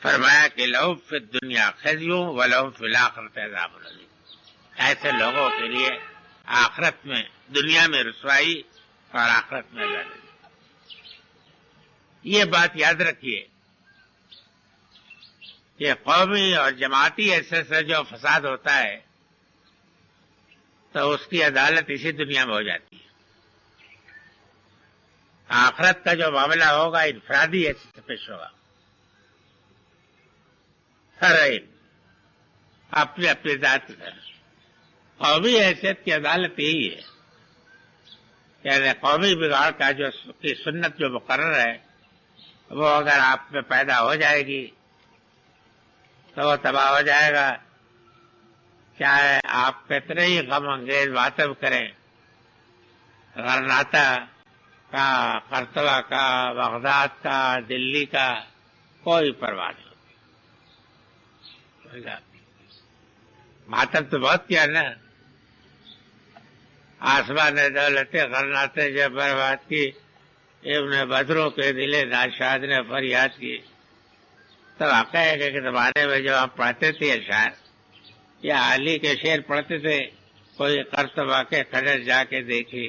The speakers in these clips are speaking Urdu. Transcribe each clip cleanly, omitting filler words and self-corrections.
فرمایا کہ لہم فی الدنیا خزی ولہم فی الآخرۃ عذاب عظیم، ایسے لوگوں کے لیے آخرت میں، دنیا میں رسوائی اور آخرت میں عذاب عظیم۔ یہ بات یاد رکھیے کہ قومی اور جماعتی حصے سے جو فساد ہوتا ہے تو اس کی عدالت اسی دنیا میں ہو جاتی ہے۔ آخرت کا جو معاملہ ہوگا انفرادی حیثیت سے پیش ہوگا، ہر ایک اپنی اپنی ذات سے۔ قومی حیثیت کی عدالت یہی ہے، یعنی قومی بگاڑ کا جو کی سنت جو مقرر ہے وہ اگر آپ میں پیدا ہو جائے گی تو وہ تباہ ہو جائے گا، چاہے آپ کتنے ہی غم انگیز ماتم کریں، غرناطہ کا، کرتوا کا، بغداد کا، دلی کا، کوئی پرواہ نہیں۔ ماتم تو بہت کیا نا، آسمان دولت غرناطے جب برباد کی، ابن بدروں کے دل ناشاد نے فریاد کی۔ تو واقع ہے کہ زمانے میں جو ہم پڑھتے تھے اشعار یا علی کے شعر پڑھتے تھے، کوئی کرتبہ کے کھڑے جا کے دیکھی،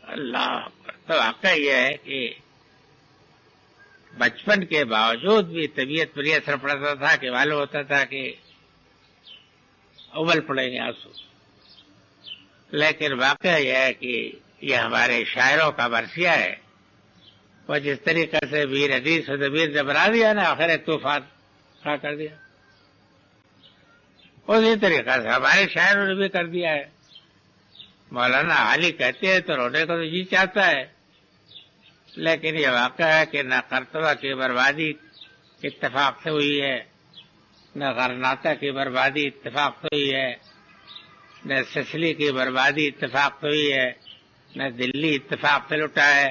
اللہ، تو واقع یہ ہے کہ بچپن کے باوجود بھی طبیعت پر یہ اثر پڑتا تھا کہ معلوم ہوتا تھا کہ ابل پڑیں گے آنسو۔ لیکن واقعہ یہ ہے کہ یہ ہمارے شاعروں کا مرثیہ ہے، وہ جس طریقے سے ویر حدیث و ضمیر نے بنا دیا نا، آخر ایک طوفان کھڑا کر دیا، اسی طریقے سے ہمارے شاعروں نے بھی کر دیا ہے۔ مولانا علی کہتے ہیں تو رونے کو تو جی چاہتا ہے، لیکن یہ واقعہ ہے کہ نہ کرتبہ کی بربادی اتفاق سے ہوئی ہے، نہ غرناطہ کی بربادی اتفاق سے ہوئی ہے، نہ سسلی کی بربادی اتفاق سے ہوئی ہے، نہ دلی اتفاق سے لٹا ہے،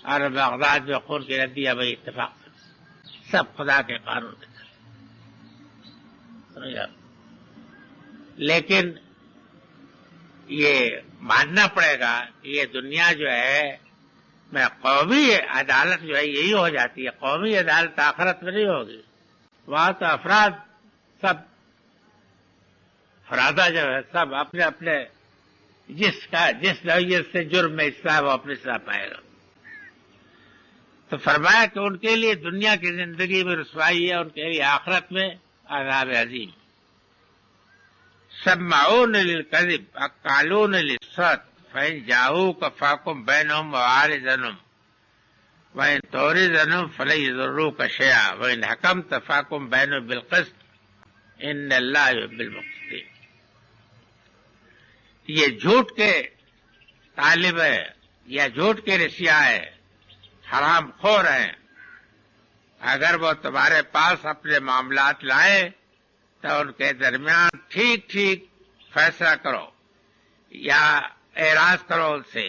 اور بغداد میں خون کی ندی ابھی اتفاق سے، سب خدا کے قانون کے تحت۔ لیکن یہ ماننا پڑے گا کہ یہ دنیا جو ہے میں قومی عدالت جو ہے یہی ہو جاتی ہے، قومی عدالت آخرت میں نہیں ہوگی، وہاں تو افراد سب فرادہ جو ہے سب اپنے اپنے جس نوعیت سے جرم میں حصہ ہے وہ اپنے حصہ پائے گا۔ تو فرمایا کہ ان کے لیے دنیا کی زندگی میں رسوائی ہے، ان کے لیے آخرت میں عذاب عظیم۔ سمعون للکذب اکالون للسحت فإن جاؤوک فاحکم بینہم وعارض عنہم وإن تعرض عنہم فلن یضروک شیئا وإن حکمت فاحکم بینہم بالقسط ان اللہ یحب المقسطین۔ یہ جھوٹ کے طالب ہے یا جھوٹ کے رسیا ہے، حرام خور ہیں، اگر وہ تمہارے پاس اپنے معاملات لائیں تو ان کے درمیان ٹھیک ٹھیک فیصلہ کرو یا اعراض کرو ان سے۔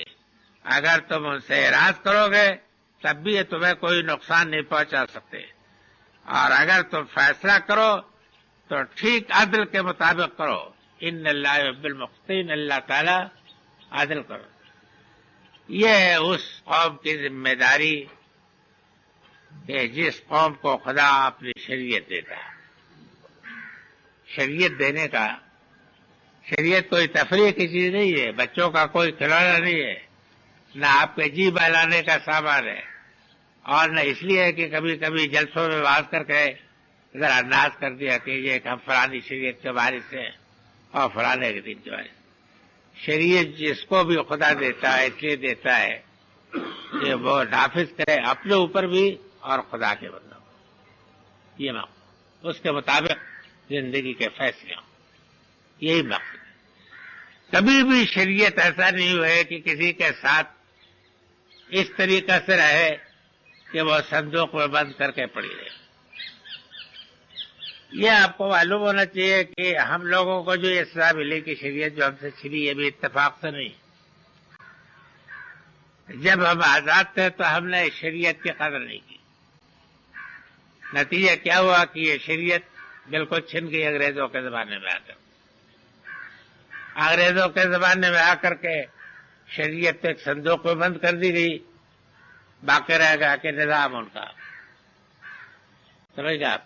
اگر تم ان سے اعراض کرو گے تب بھی یہ تمہیں کوئی نقصان نہیں پہنچا سکتے، اور اگر تم فیصلہ کرو تو ٹھیک عدل کے مطابق کرو، ان اللہ یحب المقسطین، اللہ تعالی عدل کرو۔ یہ ہے اس قوم کی ذمہ داری کہ جس قوم کو خدا اپنی شریعت دیتا ہے۔ شریعت دینے کا، شریعت کوئی تفریح کی چیز نہیں ہے، بچوں کا کوئی کھلونا نہیں ہے، نہ آپ کے جی بہلانے کا سامان ہے، اور نہ اس لیے کہ کبھی کبھی جلسوں میں بات کر کے ذرا ناز کر دیا کہ یہ کہ ہم فلانی شریعت کے وارث ہیں اور فلانے کے دن جو ہے۔ شریعت جس کو بھی خدا دیتا ہے اس لیے دیتا ہے کہ وہ نافذ کرے اپنے اوپر بھی اور خدا کے بندوں کو، یہ مقصد، اس کے مطابق زندگی کے فیصلے ہوں، یہی مقصد ہے۔ کبھی بھی شریعت ایسا نہیں ہوئے کہ کسی کے ساتھ اس طریقے سے رہے کہ وہ صندوق میں بند کر کے پڑی رہے۔ یہ آپ کو معلوم ہونا چاہیے کہ ہم لوگوں کو جو یہ سزا ملی کہ شریعت جو ہم سے چھینی یہ بھی اتفاق سے نہیں۔ جب ہم آزاد تھے تو ہم نے شریعت کی قدر نہیں کی، نتیجہ کیا ہوا کہ یہ شریعت بالکل چھن گئی انگریزوں کے زمانے میں آ کر۔ انگریزوں کے زمانے میں آ کر کے شریعت ایک صندوق میں بند کر دی گئی، باقی رہ گیا کہ نظام ان کا۔ سمجھ گئے آپ،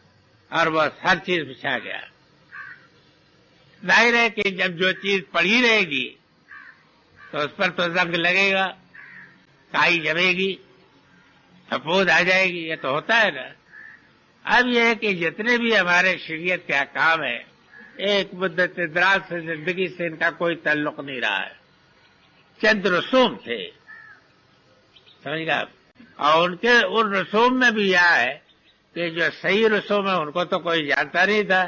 اور وہ ہر چیز بچھا گیا۔ ظاہر ہے کہ جب جو چیز پڑی رہے گی تو اس پر تو زنگ لگے گا، کائی جمے گی، پھپھوند آ جائے گی، یہ تو ہوتا ہے نا۔ اب یہ ہے کہ جتنے بھی ہمارے شریعت کے احکام ہیں، ایک مدت دراز سے زندگی سے ان کا کوئی تعلق نہیں رہا ہے، چند رسوم تھے، سمجھ گئے آپ، اور ان رسوم میں بھی یہ ہے کہ جو صحیح رسوم ہے ان کو تو کوئی جانتا نہیں تھا،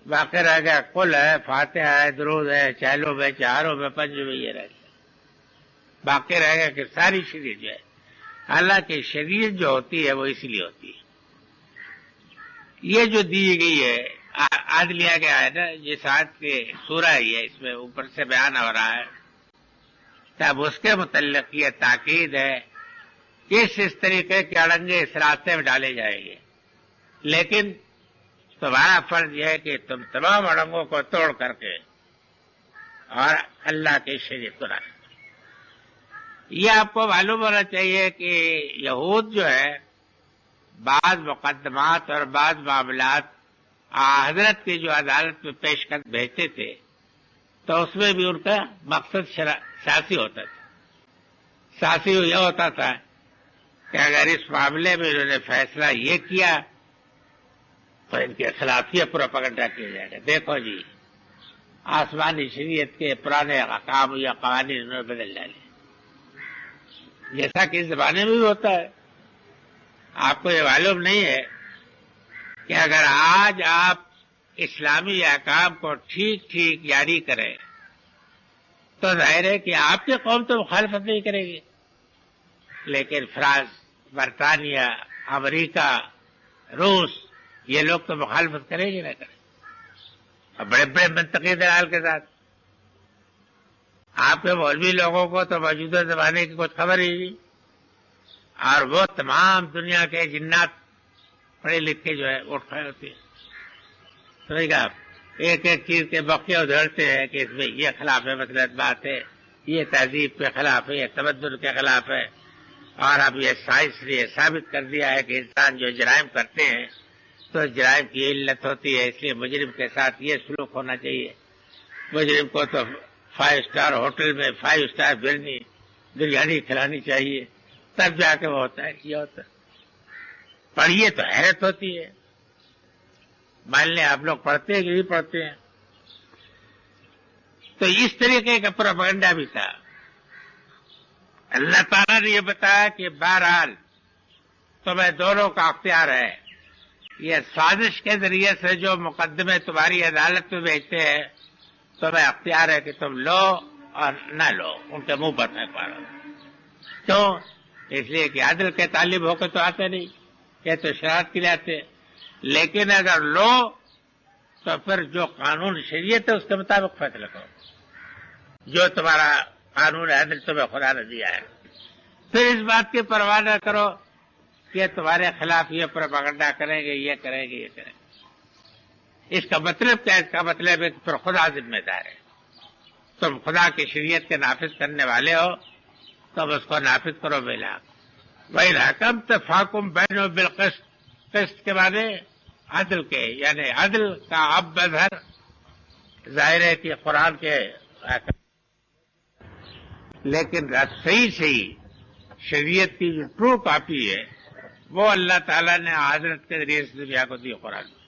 باقی رہ گیا قل ہے، فاتحہ ہے، درود ہے، چہلوں میں، چہاروں میں، پنجوں میں، یہ رہ گیا، باقی رہ گیا کہ ساری شریعت جو ہے، حالانکہ شریعت جو ہوتی ہے وہ اسی لیے ہوتی ہے، یہ جو دی گئی ہے آج لیا گیا ہے نا، جس آیت کے سورہ ہی ہے، اس میں اوپر سے بیان ہو رہا ہے، تب اس کے متعلق یہ تاکید ہے کہ اس طریقے کے اڑنگے اس راستے میں ڈالے جائیں گے، لیکن تمہارا فرض یہ ہے کہ تم تمام اڑنگوں کو توڑ کر کے اور اللہ کی شریعت کو رکھو۔ یہ آپ کو معلوم ہونا چاہیے کہ یہود جو ہے بعض مقدمات اور بعض معاملات حضرت کی جو عدالت میں پیش کر بھیجتے تھے تو اس میں بھی ان کا مقصد سیاسی ہوتا تھا، سیاسی یہ ہوتا تھا کہ اگر اس معاملے میں انہوں نے فیصلہ یہ کیا تو ان کے خلاف یہ پروپیگنڈا کیا جائے گا، دیکھو جی آسمانی شریعت کے پرانے احکام یا قوانین انہوں نے بدل ڈالے، جیسا کہ اس زمانے میں بھی ہوتا ہے۔ آپ کو یہ معلوم نہیں ہے کہ اگر آج آپ اسلامی احکام کو ٹھیک ٹھیک جاری کریں تو ظاہر ہے کہ آپ کی قوم تو مخالفت نہیں کرے گی، لیکن فرانس، برطانیہ، امریکہ، روس، یہ لوگ تو مخالفت کریں گے نہ کریں، اور بڑے بڑے منطقی دلال کے ساتھ۔ آپ کے مولوی لوگوں کو تو موجودہ زمانے کی کچھ خبر ہی نہیں، اور وہ تمام دنیا کے جنات پڑھے لکھے جو ہے اٹھ کھڑے ہوتے ہیں، سمجھ گا آپ، ایک ایک چیز کے بقیہ ادھڑتے ہیں کہ اس میں یہ خلاف ہے، مسئلہ بات ہے، یہ تہذیب کے خلاف ہے، یہ تمدن کے خلاف ہے، اور اب یہ سائنس نے یہ ثابت کر دیا ہے کہ انسان جو جرائم کرتے ہیں تو جرائم کی علت ہوتی ہے، اس لیے مجرم کے ساتھ یہ سلوک ہونا چاہیے، مجرم کو تو 5 اسٹار ہوٹل میں 5 اسٹار بریانی کھلانی چاہیے، تب جا کے وہ ہوتا ہے، یہ ہوتا ہے۔ پڑھیے تو حیرت ہوتی ہے، مان لیں آپ لوگ پڑھتے ہیں کہ نہیں پڑھتے ہیں، تو اس طریقے کا پروپیگنڈا بھی تھا۔ اللہ تعالیٰ نے یہ بتایا کہ بہرحال تمہیں دونوں کا اختیار ہے، یہ سازش کے ذریعے سے جو مقدمے تمہاری عدالت میں بھیجتے ہیں تمہیں اختیار ہے کہ تم لو اور نہ لو، ان کے منہ پر پھینک مارو۔ کیوں؟ اس لیے کہ عدل کے طالب ہو کے تو آتے نہیں، یہ تو شرارت کے لیے آتے، لیکن اگر لو تو پھر جو قانون شریعت ہے اس کے مطابق فیصلہ کرو، جو تمہارا قانون عدل تمہیں خدا نے دیا ہے، پھر اس بات کی پرواہ نہ کرو کہ تمہارے خلاف یہ پروپیگنڈا کریں گے، یہ کریں گے، یہ کریں گے۔ اس کا مطلب کیا؟ اس کا مطلب ہے کہ پھر خدا ذمہ دار ہے، تم خدا کی شریعت کے نافذ کرنے والے ہو، تم اس کو نافذ کرو بلا وَإِنْ حَكَمْتَ فَحْكُمْ بَيْنَهُم بِالْقِسْطِ، قسط کے معنی عدل کے، یعنی عدل کا اب مظہر ظاہر ہے کہ قرآن کے، لیکن صحیح شریعت کی جو ٹرو کاپی ہے وہ اللہ تعالیٰ نے حضرت کے ذریعے سے دنیا کو دی قرآن میں،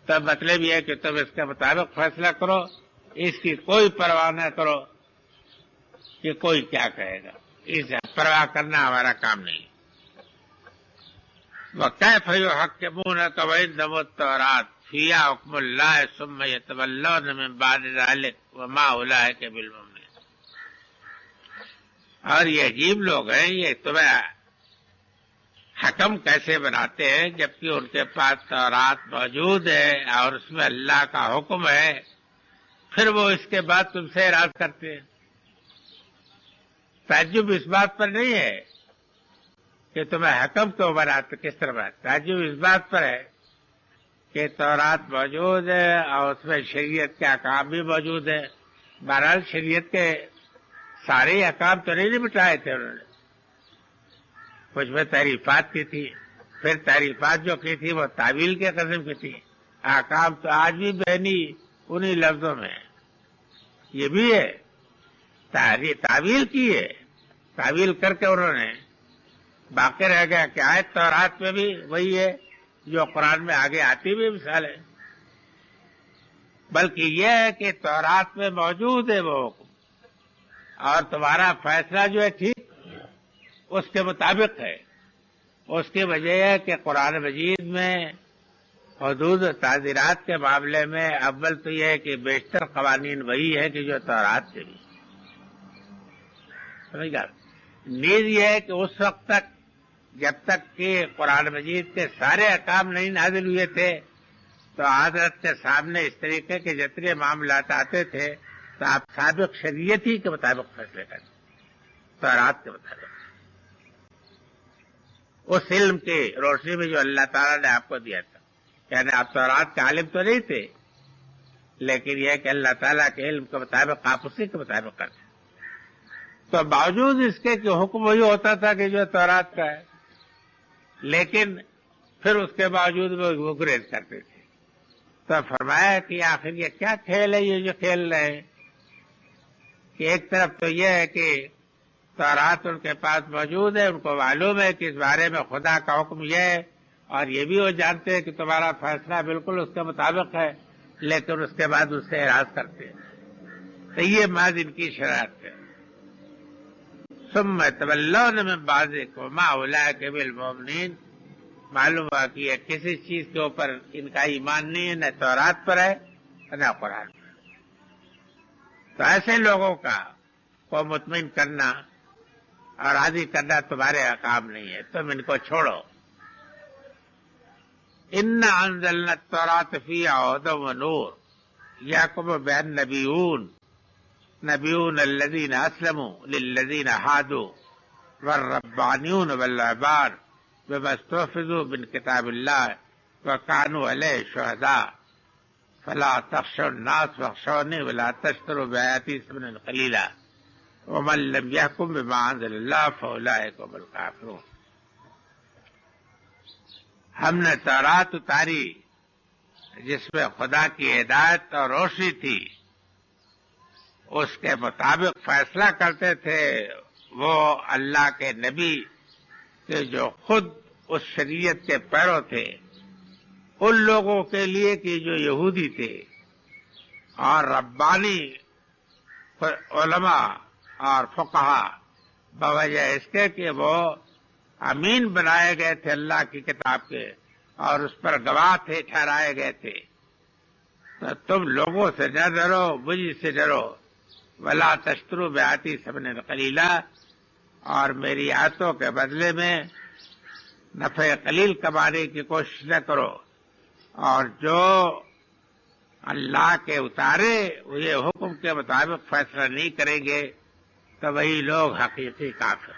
تب مطلب یہ ہے کہ تم اس کے مطابق فیصلہ کرو، اس کی کوئی پرواہ نہ کرو کہ کوئی کیا کہے گا، اس پرواہ کرنا ہمارا کام نہیں۔ وَكَيْفَ يُحَكِّمُونَكَ وَعِندَهُمُ التَّوْرَاةُ فِيهَا حُكْمُ اللَّهِ ثُمَّ يَتَوَلَّوْنَ مِن بَعْدِ ذَلِكَ وَمَا أُولَٰئِكَ بِالْمُؤْمِنِينَ۔ اور یہ عجیب لوگ ہیں، یہ تمہیں حکم کیسے بناتے ہیں جبکہ ان کے پاس تورات موجود ہے اور اس میں اللہ کا حکم ہے، پھر وہ اس کے بعد تم سے اعراض کرتے ہیں۔ تعجب اس بات پر نہیں ہے کہ تمہیں حکم کیوں بناتے، کس طرح بناتے، تعجب اس بات پر ہے کہ تورات موجود ہے اور اس میں شریعت کے احکام بھی موجود ہے۔ بہرحال شریعت کے سارے احکام تو نہیں مٹائے تھے انہوں نے، کچھ میں تحریفات کی تھی، پھر تعریفات جو کی تھی وہ تعویل کے قسم کی تھی. احکام تو آج بھی بہنی انہی لفظوں میں ہے. یہ بھی ہے تعویل کی ہے، تعویل کر کے انہوں نے باقی رہ گیا کہ آیت تورات میں بھی وہی ہے جو قرآن میں آگے آتی بھی مثال ہے. بلکہ یہ ہے کہ تورات میں موجود ہے وہ حکم، اور تمہارا فیصلہ جو ہے ٹھیک اس کے مطابق ہے. اس کی وجہ ہے کہ قرآن مجید میں حدود و تعزیرات کے معاملے میں اول تو یہ ہے کہ بیشتر قوانین وہی ہے کہ جو تورات کے بھی. سمجھ گیا؟ نیز یہ ہے کہ اس وقت تک جب تک کہ قرآن مجید کے سارے احکام نہیں نازل ہوئے تھے تو حضرت کے سامنے اس طریقے کے جتنے معاملات آتے تھے تو آپ سابق شریعت ہی کے مطابق فیصلے کرتے، تورات کے مطابق، اس علم کی روشنی میں جو اللہ تعالیٰ نے آپ کو دیا تھا. یعنی آپ تورات کے عالم تو نہیں تھے، لیکن یہ کہ اللہ تعالیٰ کے علم کے مطابق آپ اسی کے مطابق کرتے. تو باوجود اس کے کہ حکم وہی ہوتا تھا کہ جو تورات کا ہے، لیکن پھر اس کے باوجود وہ گریز کرتے تھے. تو فرمایا کہ آخر یہ کیا کھیل ہے یہ جو کھیل رہے ہیں، کہ ایک طرف تو یہ ہے کہ تورات ان کے پاس موجود ہے، ان کو معلوم ہے کہ اس بارے میں خدا کا حکم یہ ہے، اور یہ بھی وہ جانتے ہیں کہ تمہارا فیصلہ بالکل اس کے مطابق ہے، لیکن اس کے بعد اس سے اعراض کرتے ہیں. تو یہ محض ان کی شرارت ہے. ثم تولون من بعد وما اولئک بالمؤمنین. معلوم ہوا کہ یہ کسی چیز کے اوپر ان کا ایمان نہیں ہے، نہ تورات پر ہے نہ قرآن پر. تو ایسے لوگوں کو مطمئن کرنا اور راضی کرنا تمہارے کام نہیں ہے، تم ان کو چھوڑو. انا انزلنا التوراۃ فیہا ھدی ونور یحکم بہا النبیون الذین اسلموا للذین ھادوا والربانیون والرہبان بما استحفظوا من کتاب اللہ وکانوا علیہ شہداء فلا تخشوا الناس واخشونی ولا تشتروا بآیاتی ثمنا قلیلا ومن لم یحکم بما انزل اللہ فاولئک هم الکافرون. ہم نے تورات اتاری جس میں خدا کی ہدایت اور روشنی تھی، اس کے مطابق فیصلہ کرتے تھے وہ اللہ کے نبی کہ جو خود اس شریعت کے پیرو تھے، ان لوگوں کے لیے کہ جو یہودی تھے، اور ربانی علماء اور فقہا بوجہ اس کے کہ وہ امین بنائے گئے تھے اللہ کی کتاب کے اور اس پر گواہ تھے، ٹھہرائے گئے تھے. تو تم لوگوں سے نہ ڈرو، مجھ سے ڈرو. ولا تشتروا بآیاتی ثمنا قلیلا، اور میری آیتوں کے بدلے میں نفع قلیل کمانے کی کوشش نہ کرو. اور جو اللہ کے اتارے یہ حکم کے مطابق فیصلہ نہیں کریں گے تو وہی لوگ حقیقی کافر.